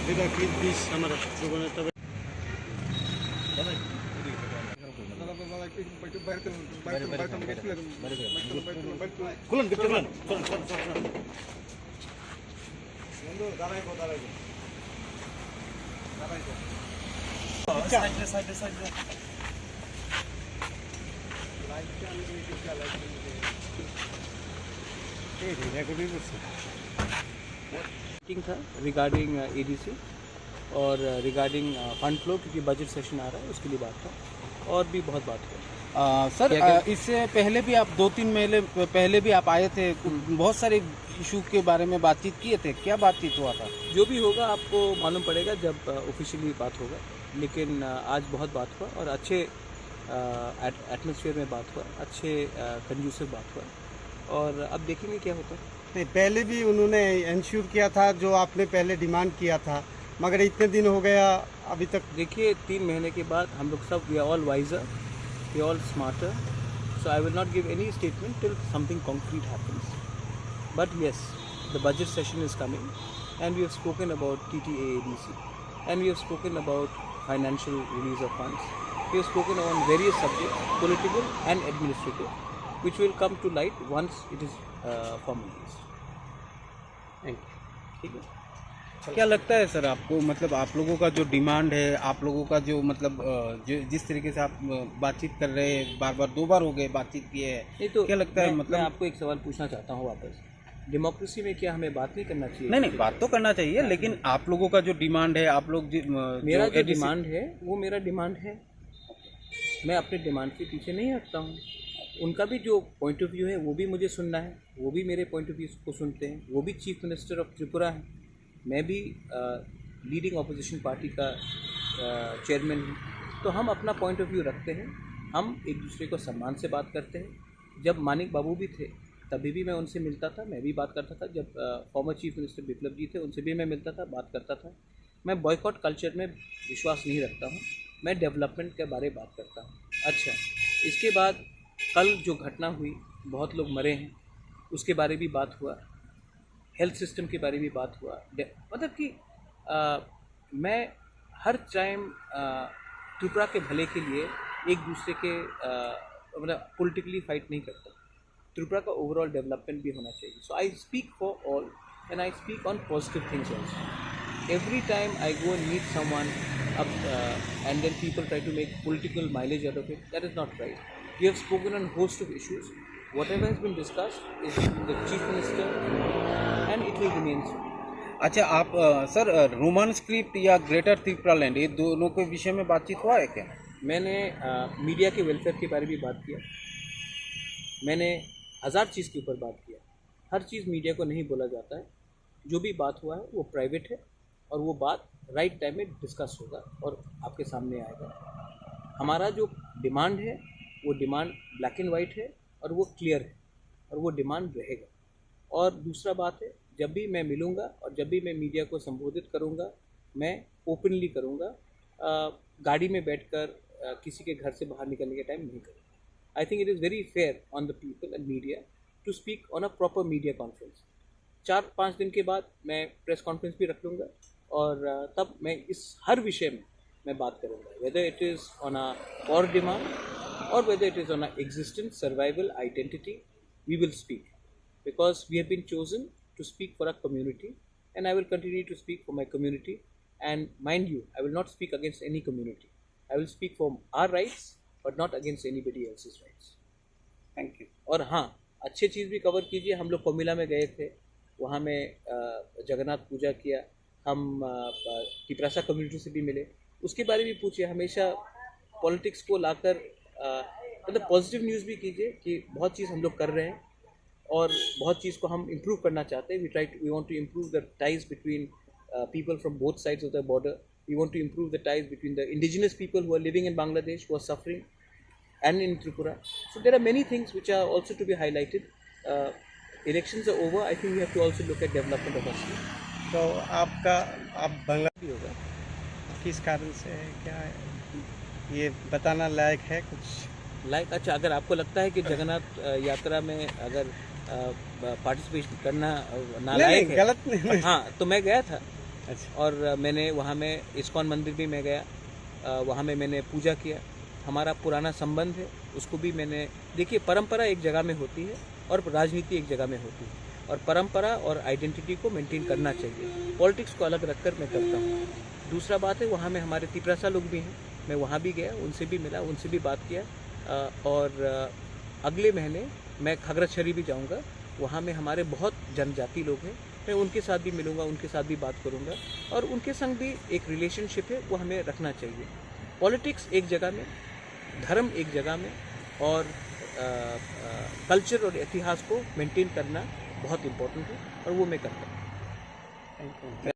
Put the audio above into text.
দ্বিপাক্ষিক বীজ আমার যোগানের তবে খুলুন খুলুন मीटिंग था रिगार्डिंग एडीसी और रिगार्डिंग फंड फ्लो, क्योंकि बजट सेशन आ रहा है उसके लिए बात था, और भी बहुत बात हुई। सर इससे पहले भी आप 2-3 महीने पहले भी आप आए थे, बहुत सारे इशू के बारे में बातचीत किए थे, क्या बातचीत हुआ था? जो भी होगा आपको मालूम पड़ेगा जब ऑफिशियली बात होगा, लेकिन आज बहुत बात हुआ और अच्छे एटमॉस्फेयर में बात हुआ, अच्छे कंड्यूसिव बात हुआ, और अब देखेंगे क्या होता है। नहीं, पहले भी उन्होंने इंश्योर किया था जो आपने पहले डिमांड किया था, मगर इतने दिन हो गया अभी तक। देखिए 3 महीने के बाद हम लोग सब we are all wiser, we are all smarter, so I will not give any statement till something concrete happens, but yes the budget session is coming and we have spoken about TTAADC and we have spoken about financial release of funds, we have spoken on various subjects political and administrative which will come to light once it is formalized. ठीक है। क्या लगता है sir आपको, मतलब आप लोगों का जो डिमांड है, आप लोगों का जो मतलब जो जिस तरीके से आप बातचीत कर रहे हैं, बार 2 बार हो गए बातचीत किए है, नहीं तो क्या लगता है? मतलब मैं आपको एक सवाल पूछना चाहता हूँ वापस, डेमोक्रेसी में क्या हमें बात नहीं करना चाहिए? नहीं बात तो करना चाहिए, लेकिन आप लोगों का जो डिमांड है, आप लोग मेरा जो डिमांड है वो मेरा डिमांड है, मैं अपने डिमांड के पीछे नहीं हटता हूँ। उनका भी जो पॉइंट ऑफ व्यू है वो भी मुझे सुनना है, वो भी मेरे पॉइंट ऑफ व्यू को सुनते हैं, वो भी चीफ मिनिस्टर ऑफ त्रिपुरा हैं, मैं भी लीडिंग अपोजिशन पार्टी का चेयरमैन हूँ, तो हम अपना पॉइंट ऑफ व्यू रखते हैं, हम एक दूसरे को सम्मान से बात करते हैं। जब मानिक बाबू भी थे तभी भी मैं उनसे मिलता था, मैं भी बात करता था, जब फॉर्मर चीफ मिनिस्टर बिप्लब जी थे उनसे भी मैं मिलता था, बात करता था। मैं बॉयकॉट कल्चर में विश्वास नहीं रखता हूँ, मैं डेवलपमेंट के बारे में बात करता हूँ। अच्छा, इसके बाद कल जो घटना हुई, बहुत लोग मरे हैं, उसके बारे भी बात हुआ, हेल्थ सिस्टम के बारे में भी बात हुआ, मतलब कि मैं हर टाइम त्रिपुरा के भले के लिए एक दूसरे के मतलब पॉलिटिकली फाइट नहीं करता, त्रिपुरा का ओवरऑल डेवलपमेंट भी होना चाहिए। So I speak for all and I speak on positive things also. Every time I go and meet someone up and then people try to make political mileage out of it, that is not right. We have spoken on a host of issues. Whatever has been discussed is the Chief Minister and it will remain so. अच्छा, आप sir Roman script या greater Tripura land, ये दोनों के विषय में बातचीत हुआ है क्या? मैंने मीडिया के वेलफेयर के बारे में बात किया, मैंने 1000 चीज़ के ऊपर बात किया। हर चीज़ मीडिया को नहीं बोला जाता है, जो भी बात हुआ है वो प्राइवेट है और वो बात राइट टाइम में डिस्कस होगा और आपके सामने आएगा। हमारा जो डिमांड है वो डिमांड ब्लैक एंड वाइट है और वो क्लियर है और वो डिमांड रहेगा। और दूसरा बात है, जब भी मैं मिलूँगा और जब भी मैं मीडिया को संबोधित करूँगा, मैं ओपनली करूँगा, गाड़ी में बैठकर किसी के घर से बाहर निकलने के टाइम नहीं करूँगा। I think it is very fair on the people and media to speak on a proper media conference. 4-5 दिन के बाद मैं प्रेस कॉन्फ्रेंस भी रख लूँगा और तब मैं इस हर विषय में मैं बात करूँगा, whether it is on a for demand और whether it is on a existence, survival, identity, we will speak because we have been chosen to speak for a community and I will continue to speak for my community and mind you, I will not speak against any community, I will speak for our rights but not against anybody else's rights. Thank you. और हाँ, अच्छे चीज़ भी cover कीजिए। हम लोग कोमिला में गए थे, वहाँ में जगन्नाथ पूजा किया, हम तिपरासा कम्युनिटी से भी मिले, उसके बारे में पूछिए। हमेशा पॉलिटिक्स को लाकर मतलब पॉजिटिव न्यूज़ भी कीजिए कि बहुत चीज़ हम लोग कर रहे हैं और बहुत चीज़ को हम इम्प्रूव करना चाहते हैं। We want to improve the ties between people from both sides of the border. We want to improve the ties between the indigenous people who are living in Bangladesh, who are suffering, and in Tripura. So there are many things which are also to be highlighted. Elections are over. I think we have to also look at development of our state. तो आप बांग्ला भी होगा, किस कारण से, क्या है ये बताना लायक है कुछ? लाइक अच्छा, अगर आपको लगता है कि जगन्नाथ यात्रा में अगर पार्टिसिपेट करना नालायक है, गलत नहीं। हाँ, तो मैं गया था अच्छा। और मैंने वहाँ में इस्कॉन मंदिर भी मैं गया, वहाँ में मैंने पूजा किया। हमारा पुराना संबंध है, उसको भी मैंने, देखिए परंपरा एक जगह में होती है और राजनीति एक जगह में होती है, और परंपरा और आइडेंटिटी को मेंटेन करना चाहिए। पॉलिटिक्स को अलग रखकर मैं करता हूँ। दूसरा बात है, वहाँ में हमारे तिपरासा लोग भी हैं, मैं वहाँ भी गया, उनसे भी मिला, उनसे भी बात किया। और अगले महीने मैं खागराछड़ी भी जाऊँगा, वहाँ में हमारे बहुत जनजाति लोग हैं, मैं उनके साथ भी मिलूँगा, उनके साथ भी बात करूँगा, और उनके संग भी एक रिलेशनशिप है वो हमें रखना चाहिए। पॉलिटिक्स एक जगह में, धर्म एक जगह में, और कल्चर और इतिहास को मेंटेन करना बहुत इम्पोर्टेंट है, और वो मैं करता हूँ। Thank you.